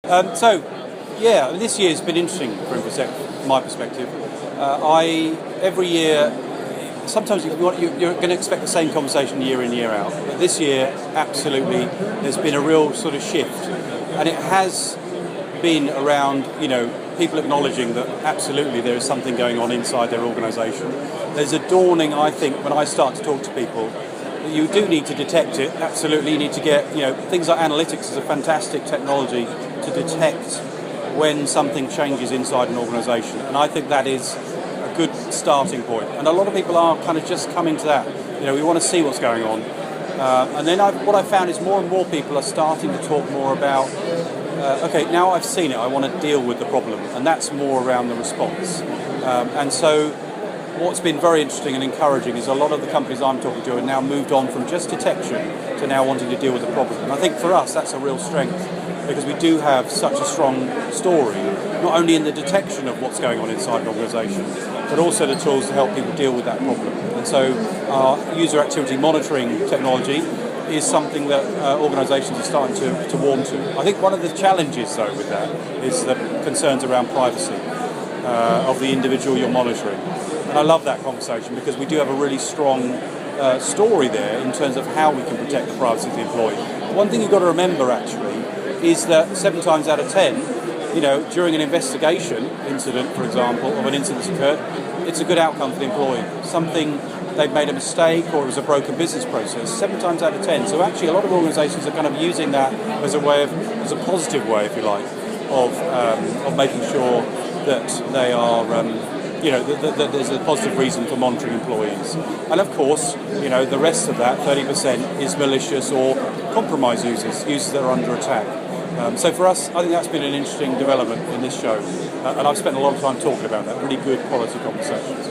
This year's been interesting for Infosec from my perspective. Every year, sometimes you're going to expect the same conversation year in, year out. But this year, absolutely, there's been a real sort of shift. And it has been around, people acknowledging that absolutely there is something going on inside their organisation. There's a dawning, I think, when I start to talk to people, that you do need to detect it. Absolutely, you need to get, things like analytics is a fantastic technology to detect when something changes inside an organisation. And I think that is a good starting point. And a lot of people are kind of just coming to that. We want to see what's going on. And then what I've found is more and more people are starting to talk more about, now I've seen it, I want to deal with the problem. And that's more around the response. And so what's been very interesting and encouraging is a lot of the companies I'm talking to have now moved on from just detection to now wanting to deal with the problem. And I think for us that's a real strength, because we do have such a strong story, not only in the detection of what's going on inside an organisation, but also the tools to help people deal with that problem. And so our user activity monitoring technology is something that organisations are starting to warm to. I think one of the challenges, though, with that is the concerns around privacy of the individual you're monitoring. And I love that conversation because we do have a really strong story there in terms of how we can protect the privacy of the employee. One thing you've got to remember, actually, is that 7 times out of 10, during an investigation incident, for example, of an incident that's occurred, it's a good outcome for the employee. Something they've made a mistake or it was a broken business process, 7 times out of 10. So actually a lot of organisations are kind of using that as a positive way, if you like, of making sure that they are, that there's a positive reason for monitoring employees. And of course, the rest of that, 30%, is malicious or compromised users that are under attack. So for us, I think that's been an interesting development in this show. And I've spent a lot of time talking about that, really good quality conversations.